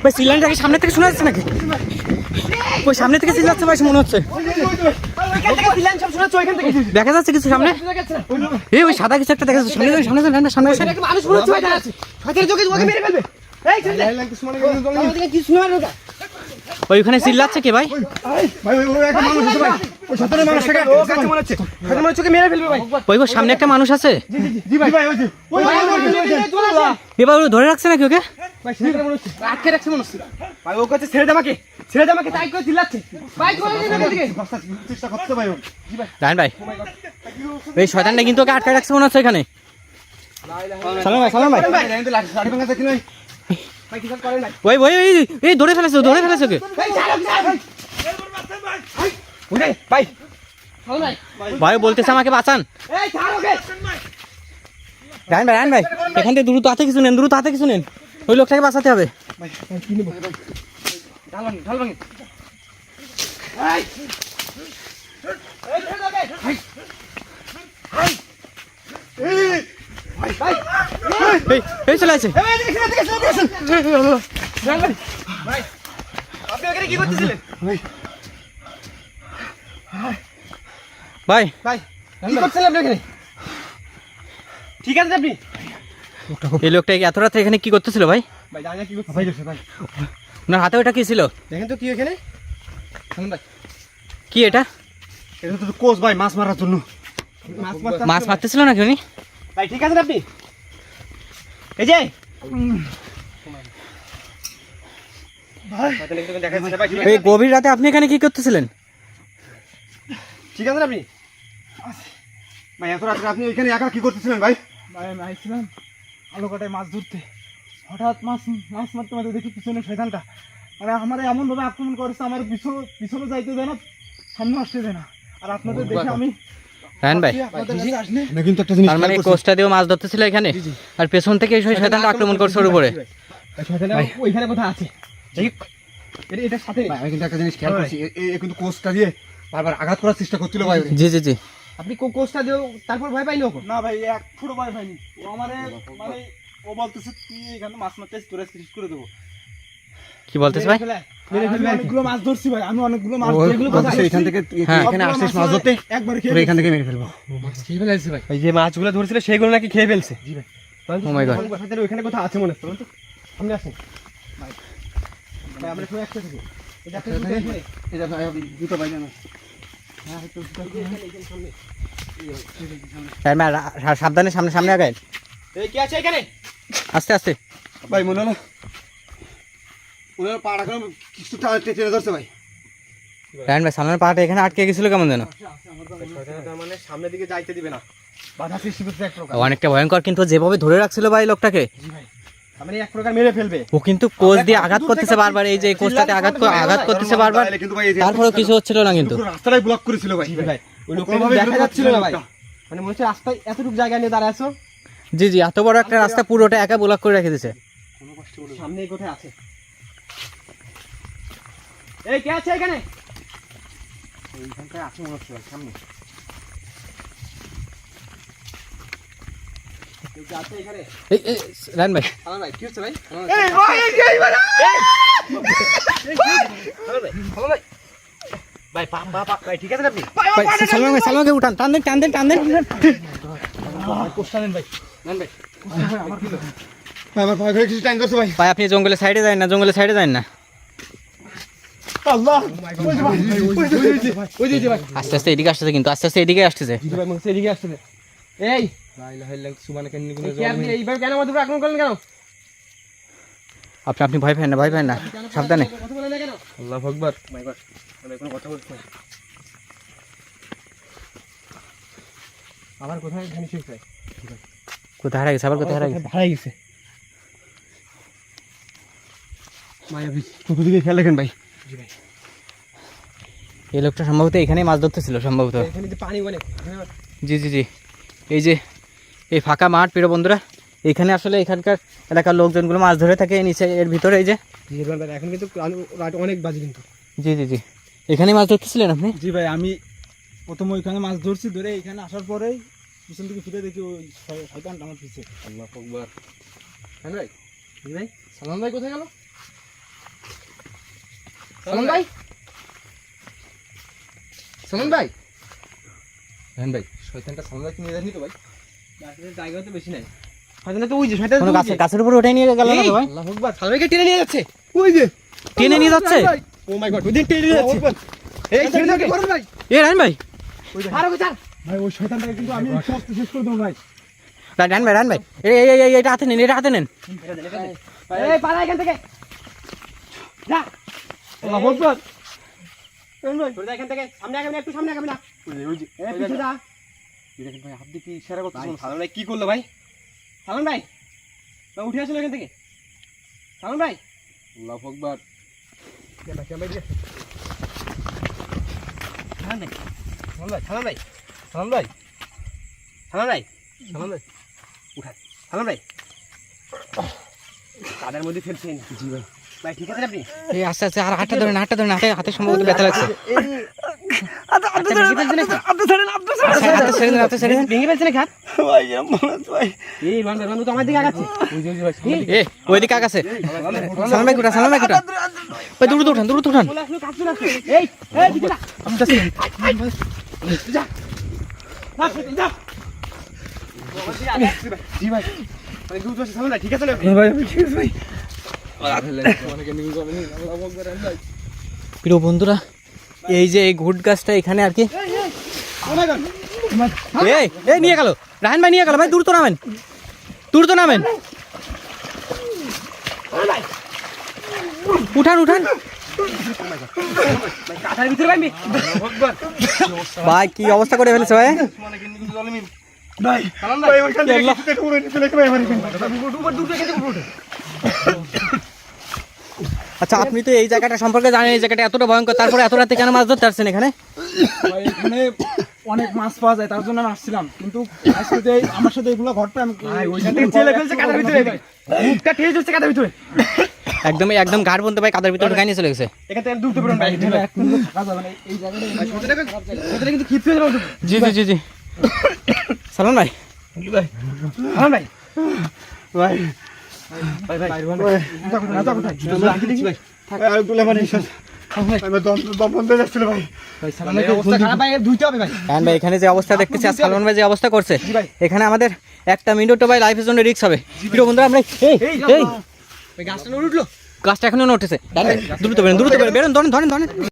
ভাই সিলিন্ডারকে সামনে থেকে শোনা যাচ্ছে নাকি? ওই সামনে থেকে চিল্লাচ্ছে ভাই মনে হচ্ছে। দেখা যাচ্ছে কিছু সামনে? এই ওই সাদা কিছু একটা দেখা যাচ্ছে সামনে সামনে সামনে সামনে মানুষ মনে হচ্ছে ভাই দাঁড়াচ্ছে। শয়তানের চোখে ওকে মেরে ফেলবে। এই ওইখানে চিল্লাচ্ছে কে ভাই? ভাই ওই একটা মানুষ আছে ভাই, ওই শয়তানের মানুষটাকে মনে হচ্ছে শয়তানের চোখে মেরে ফেলবে ভাই। ওই সামনে একটা মানুষ আছে। জি ভাই ভাই ওই যে ওই এবার ধরে রাখছে নাকি ওকে? ভাই ছেলেটা মনে হচ্ছে আটকে রাখছে মনে হচ্ছে ভাই। ও কাছে ছেড়ে দে আমাকে তাই করে চিল্লাচ্ছে ভাই। চলে যাবে এদিকে চেষ্টা করতে ভাই। জি ভাই রায়ন ভাই এই শয়তানটা কিন্তু ওকে আটকে রাখছে মনে হচ্ছে এখানে। সালাম ভাই কিন্তু লাঠি ভাঙা দেখি নাই ভাই। কিছু করেন নাই ওই ওই এই ধরে ফেলেছে ওকে। ভাই ছাড়ো ভাই ওরে ভাই চল ভাই ভাই বলতেছে আমাকে বাঁচান। এই ছাড় ওকে রায়ন ভাই এখান থেকে দ্রুত হাতে কিছু নেন ওই লোকটাকে বাঁচাতে হবে। ভাই কি নিব ঢাল ভাঙি এই এই ছেড়ে দে ভাই ভাই ভাই এই চলে আছে। ভাই আপনি এখানে কি করতেছিলেন? ভাই ভাই কি করছিলেন আপনি এখানে? ঠিক আছে আপনি এই লোকটা এত রাত্রে এখানে কি করতেছিল ভাই? ভাই জানি না কি করতে ভাই ভাই ওনার হাতে ওটা কি ছিল? দেখেন তো কি এখানে শুনুন ভাই। কি এটা? এটা তো কোচ ভাই, মাছ মারার জন্য মাছ মারতেছিল নাকি উনি? ভাই ঠিক আছে আপনি এই যে এই গভীর রাতে আপনি এখানে কি করতেছিলেন? ঠিক আছে আপনি ভাই এত রাত্রে আপনি এখানে একা কি করতেছিলেন ভাই? ভাই আমি আইছিলাম আলো কাটায় মাছ ধরতে, হঠাৎ মাছ মারতে মারতে দেখি পিছনে শয়তানটা মানে আমার এমনভাবে আক্রমণ করেছে, আমার পিছনে যাইতে দেয় না, সামনে আসতে দেয় না। আর আপনাদের দেখে আমি রায়ন ভাই আপনাদের কাছে আসলে কিন্তু একটা জিনিস তার মানে কোস্টা দিয়েও মাছ ধরতেছিল এখানে, আর পেছন থেকে এই শয়তানটা আক্রমণ করছে ওর উপরে। ওইখানে কোথায় আছে এটার সাথে আমি কিন্তু একটা জিনিস খেয়াল করছি, এ কিন্তু কোচটা দিয়ে বারবার আঘাত করার চেষ্টা করছিল ভাই। জি আপনি কোচটা দিয়েও তারপর ভয় পাইনি ওকে? না ভাই এক ফুটো ভয় পাইনি। ও আমারে মানে ও বলতেছে তুই এখানে মাছ মারতে তোর শেষ করে দেবো। কি বলতেছ ভাই? আমি অনেকগুলো মাছ ধরছি ভাই, আমি অনেকগুলো মাছ এখান থেকে এখানে আসছিস মাছ ধরতে, একবার তোর এখান থেকে মেরে ফেলবো। খেয়ে ফেলেছে ভাই, এই যে মাছগুলো ধরেছিল সেগুলো নাকি খেয়ে ফেলছে। জি ভাই ও মাই গড, ওইখানে কোথাও আছে মনে হচ্ছে, তো সামনে আসেন ভাই। ভাই আমরা সবাই একসাথে থাকি। এটা এটা দুটো ভাই জানো। হ্যাঁ একটু সামনে সাবধানে সামনে আগায়। এই কি আছে এখানে? আস্তে ভাই মনে হলো ওনার পাড়া করে কিছু টেনে ধরছে ভাই। রায়ন ভাই সামনের পাহাড়টা এখানে আটকে গেছিল কেমন যেন? মানে সামনের দিকে যাইতে দিবে না, বাধা সৃষ্টি করছে এক প্রকার। অনেকটা ভয়ঙ্কর, কিন্তু যেভাবে ধরে রাখছিল ভাই লোকটাকে, মানে এক প্রকার মেরে ফেলবে। ও কিন্তু কোচ দিয়ে আঘাত করতেছে বারবার, এই যে কোচটাতে আঘাত করতেছে বারবার, তারপরেও কিছু হচ্ছিল না। কিন্তু রাস্তাটাই ব্লক করেছিল ভাই। ভাই ওই লোকটা দেখা যাচ্ছিল না ভাই, মানে মনে হচ্ছে রাস্তায় এতটুকু জায়গা নিয়ে দাঁড়ায় আছো। জি এত বড় একটা রাস্তা পুরোটা একা ব্লক করে রেখে দিয়েছে। সামনে কোথায় আছে? এই কে আছে এখানে? এইখানটায় আছে মনে হচ্ছে সামনে কেউ কি আছে এখানে? এই রায়ন ভাই, সালাম ভাই, কি হচ্ছে ভাই? ভাই ভাই ঠিক আছে আপনি? ভাই সালমাকে উঠান, টান দেন। কোস্টা নেন ভাই, নেন ভাই। আমার কি ভাই আমার ভয় করে কিছু টাইম করছে ভাই। ভাই আপনি জঙ্গলের সাইডে যান না, আল্লাহ ওই যে ভাই আস্তে আস্তে এদিকে আসতেছে, কিন্তু আস্তে এদিকে আসতেছে। জি ভাই মনে এদিকে আসছে। এই লা ইলাহা ইল্লাল্লাহ সুবহানাকা কেন আপনি এইভাবে কেন আমাদের উপর আক্রমণ করলেন কেন? আপনি ভয় পান না, সাবধানে। কথা বলেন না কেন? আল্লাহু আকবার। মাই গড, আমি কোনো কথা বলছি না। আবার কোথায় জানি শেখ ভাই? কোথায় হারা গেছে? হারাই গেছে। মায়াবী চতুর্দিকে খেয়াল রাখেন ভাই। জি ভাই এই লোকটা সম্ভবত এখানেই মাছ ধরতেছিল সম্ভবত। এখানে যে পানি অনেক। জি এই যে এই ফাঁকা মাঠ প্রিয় বন্ধুরা, এখানে আসলে এখানকার এলাকার লোকজনগুলো মাছ ধরে থাকে নিচে এর ভিতরে। এই যে এখন কিন্তু রাত অনেক বাজে কিন্তু। জি এখানেই মাছ ধরতেছিলেন আপনি? জি ভাই আমি প্রথম ওইখানে মাছ ধরছি, ধরে এখানে আসার পরেই পিছন থেকে ফিরে দেখি ওই শয়তানটা আমার পিছে। আল্লাহু আকবার। হ্যাঁ ভাই, জি ভাই সালাম ভাই কোথায় গেল? সালমান ভাই সালমান ভাই রায়হান ভাই শয়তানটা সালমান ভাইকে নিয়ে যায়নি তো ভাই? জায়গা তো বেশি নাই শয়তানটা তো ওই যে শয়তান কোনো গাছের উপরে ওঠাই নিয়ে গেল না তো ভাই? আল্লাহু আকবার, সালমান ভাইকে টেনে নিয়ে যাচ্ছে। ওই যে টেনে নিয়ে যাচ্ছে? ও মাই গড, ওদিন টেনে নিয়ে যাচ্ছে। এই ছেড়ে দাও করুন ভাই। এ রায়হান ভাই, আর ওকে চাল। ভাই ওই শয়তানটাকে কিন্তু আমি সব শেষ করে দেবো ভাই। রায়হান ভাই, এটা হাতে নেন, এটা হাতে নেন। এই পালা এখান থেকে। যা। আল্লাহু আকবার। তোর যা এখান থেকে। সামনে আগাবি না, একটু সামনে আগাবি না। ওই যে এই পিছু যা। দেখেন ভাই, আপনি কি ইশারা করতেছেন? সালমান ভাই কি করলো ভাই? সালমান ভাই, ভাই উঠে আসুন এখান থেকে। সালমান ভাই, আল্লাহু আকবার। সালমান ভাই, সালমান ভাই, সালমান ভাই, সালমান ভাই, সালমান ভাই, সালমান ভাই, উঠান। সালমান ভাই, কাদের মধ্যে ফেলছেন? জি ভাই। ভাই ঠিক আছে আপনি? এই আস্তে আস্তে, আর হাতটা ধরেন, হাতে সম্ভবত ব্যথা লাগছে। হাতে ছেড়ে দেন। ভেঙে ফেলছে নাকি হাত? ভাই এরকম মনে হচ্ছে ভাই। এই বান্ধব তো আমার দিকে আগাচ্ছে। এ ওইদিকে আগাছে। সালমান ভাই কোথা? ভাই দূর উঠান। চলে আসলো, কাজ চলে আসলো। এই দিকে যা। যা। যা। জি ভাই। মানে দ্রুত আসে সামনে, ঠিক আছে না? ভাই আমি ঠিক আছে ভাই। প্রিয় বন্ধুরা, এই যে এই ঘুট গাছটা এখানে আর কি, এই নিয়ে গেল, রায়হান ভাই নিয়ে গেল। ভাই দূর তো নামেন। উঠান। কাঁথার ভিতরে ভাই। ভাই কি অবস্থা করে ফেলেছে ভাই? ভাই ভাই ওইখান থেকে কিছুতে উড়ে চলে গেছে ভাই আমার এখানে। আচ্ছা, আপনি তো এই জায়গাটা সম্পর্কে জানেন, এই জায়গাটা এতটা ভয়ঙ্কর, তারপরে এত রাতে কেন মাছ ধরতে আসছেন এখানে? ভাই এখানে অনেক মাছ পাওয়া যায়, তার জন্য আমি আসছিলাম, কিন্তু আজকে যে আমার সাথে এগুলো ঘটবে আমি ভাই ওইখান থেকে ছেলে ফেলছে কাঁথার ভিতরে। মুখটা ঠেয়ে যাচ্ছে কাঁথার ভিতরে। একদম ঘাড় বন্ধ ভাই, কাদার ভিতরে ঢুকাই নিয়ে চলে গেছে। এখান থেকে দ্রুত বেরোন ভাই। এখানে এক মিনিট থাকা যাবে না এই জায়গাটা। কোথায় কিন্তু খিপে যাবে। জি। সালমান ভাই, সালমান ভাই। ভাই ভাই ভাই। আর তুলে মানে আমি দম বন্ধ হয়ে যাচ্ছিল ভাই। অবস্থা খারাপ ভাই, ধুইতে হবে ভাই। রায়হান ভাই এখানে যে অবস্থা দেখতেছি, আর সালমান ভাই যে অবস্থা করছে, এখানে আমাদের একটা মিনিটও ভাই লাইফের জন্য রিস্ক হবে। প্রিয় বন্ধুরা, আমরা এই ভাই গাছটা নড়ে উঠলো। গাছটা এখনো উঠেছে। দ্রুত বেরোন, ধরেন।